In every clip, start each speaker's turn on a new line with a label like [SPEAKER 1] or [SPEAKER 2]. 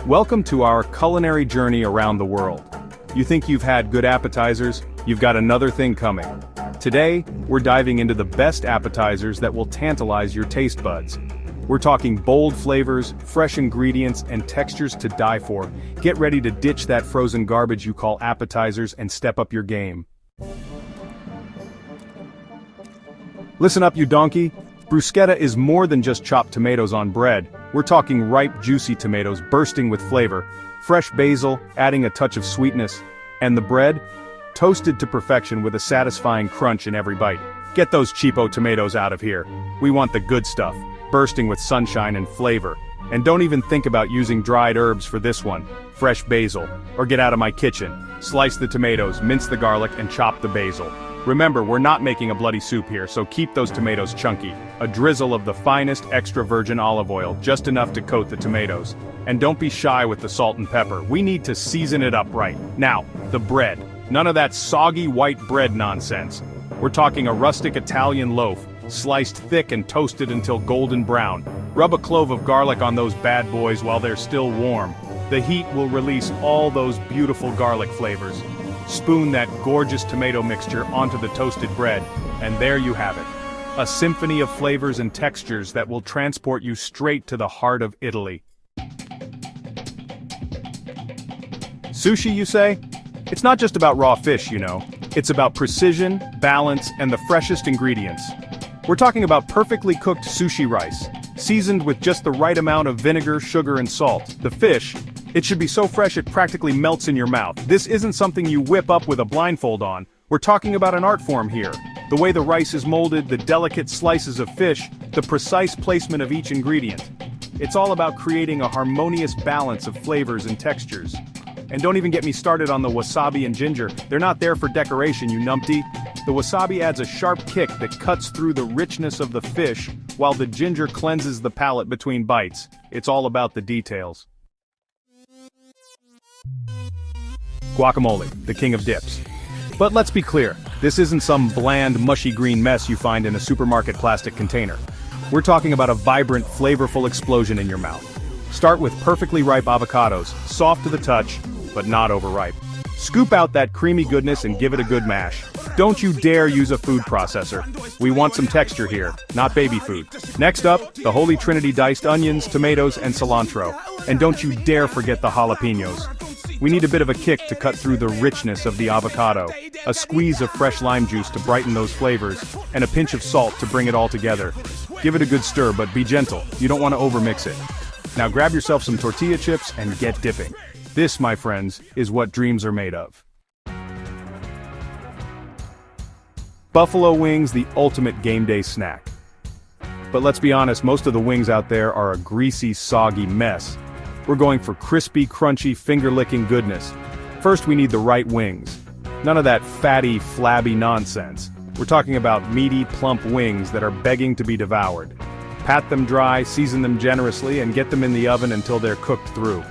[SPEAKER 1] Welcome to our culinary journey around the world. You think you've had good appetizers? You've got another thing coming. Today, we're diving into the best appetizers that will tantalize your taste buds. We're talking bold flavors, fresh ingredients, and textures to die for. Get ready to ditch that frozen garbage you call appetizers and step up your game. Listen up, you donkey. Bruschetta is more than just chopped tomatoes on bread. We're talking ripe, juicy tomatoes bursting with flavor, fresh basil, adding a touch of sweetness, and the bread, toasted to perfection with a satisfying crunch in every bite. Get those cheapo tomatoes out of here. We want the good stuff, bursting with sunshine and flavor. And don't even think about using dried herbs for this one. Fresh basil, or get out of my kitchen. Slice the tomatoes, mince the garlic, and chop the basil. Remember, we're not making a bloody soup here, so keep those tomatoes chunky. A drizzle of the finest extra virgin olive oil, just enough to coat the tomatoes. And don't be shy with the salt and pepper. We need to season it up right. Now, the bread. None of that soggy white bread nonsense. We're talking a rustic Italian loaf, sliced thick and toasted until golden brown. Rub a clove of garlic on those bad boys while they're still warm. The heat will release all those beautiful garlic flavors. Spoon that gorgeous tomato mixture onto the toasted bread, and there you have it. A symphony of flavors and textures that will transport you straight to the heart of Italy. Sushi, you say? It's not just about raw fish, you know. It's about precision, balance, and the freshest ingredients. We're talking about perfectly cooked sushi rice, seasoned with just the right amount of vinegar, sugar, and salt. The fish, it should be so fresh it practically melts in your mouth. This isn't something you whip up with a blindfold on. We're talking about an art form here. The way the rice is molded, the delicate slices of fish, the precise placement of each ingredient. It's all about creating a harmonious balance of flavors and textures. And don't even get me started on the wasabi and ginger. They're not there for decoration, you numpty. The wasabi adds a sharp kick that cuts through the richness of the fish, while the ginger cleanses the palate between bites. It's all about the details. Guacamole, the king of dips. But let's be clear, this isn't some bland, mushy green mess you find in a supermarket plastic container. We're talking about a vibrant, flavorful explosion in your mouth. Start with perfectly ripe avocados, soft to the touch, but not overripe. Scoop out that creamy goodness and give it a good mash. Don't you dare use a food processor. We want some texture here, not baby food. Next up, the holy trinity diced onions, tomatoes, and cilantro. And don't you dare forget the jalapenos. We need a bit of a kick to cut through the richness of the avocado, a squeeze of fresh lime juice to brighten those flavors, and a pinch of salt to bring it all together. Give it a good stir, but be gentle. You don't want to overmix it. Now grab yourself some tortilla chips and get dipping. This, my friends, is what dreams are made of. Buffalo wings, the ultimate game day snack. But let's be honest, most of the wings out there are a greasy, soggy mess. We're going for crispy, crunchy, finger-licking goodness. First, we need the right wings. None of that fatty, flabby nonsense. We're talking about meaty, plump wings that are begging to be devoured. Pat them dry, season them generously, and get them in the oven until they're cooked through.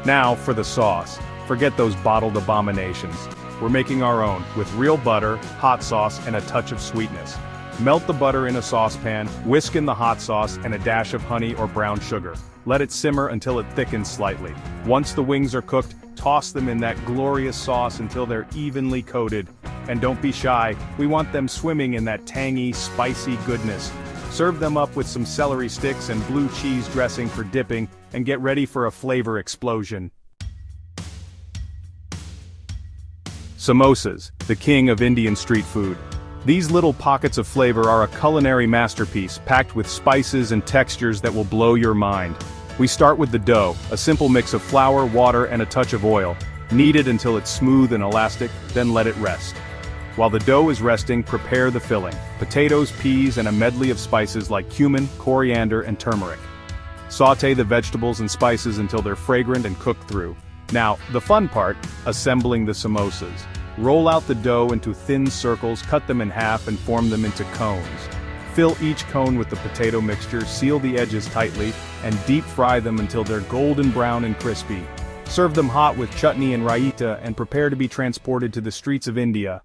[SPEAKER 1] Now for the sauce. Forget those bottled abominations. We're making our own, with real butter, hot sauce, and a touch of sweetness. Melt the butter in a saucepan, whisk in the hot sauce, and a dash of honey or brown sugar. Let it simmer until it thickens slightly. Once the wings are cooked, toss them in that glorious sauce until they're evenly coated. And don't be shy, we want them swimming in that tangy, spicy goodness. Serve them up with some celery sticks and blue cheese dressing for dipping, and get ready for a flavor explosion. Samosas, the king of Indian street food. These little pockets of flavor are a culinary masterpiece packed with spices and textures that will blow your mind. We start with the dough, a simple mix of flour, water, and a touch of oil. Knead it until it's smooth and elastic, then let it rest. While the dough is resting, prepare the filling: potatoes, peas, and a medley of spices like cumin, coriander, and turmeric. Sauté the vegetables and spices until they're fragrant and cooked through. Now, the fun part, assembling the samosas. Roll out the dough into thin circles, cut them in half, and form them into cones. Fill each cone with the potato mixture, seal the edges tightly, and deep fry them until they're golden brown and crispy. Serve them hot with chutney and raita and prepare to be transported to the streets of India.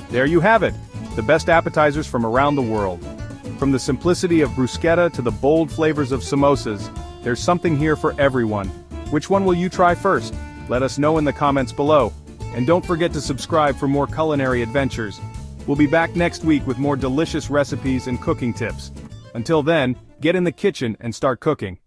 [SPEAKER 1] There you have it, the best appetizers from around the world. From the simplicity of bruschetta to the bold flavors of samosas, there's something here for everyone. Which one will you try first? Let us know in the comments below. And don't forget to subscribe for more culinary adventures. We'll be back next week with more delicious recipes and cooking tips. Until then, get in the kitchen and start cooking.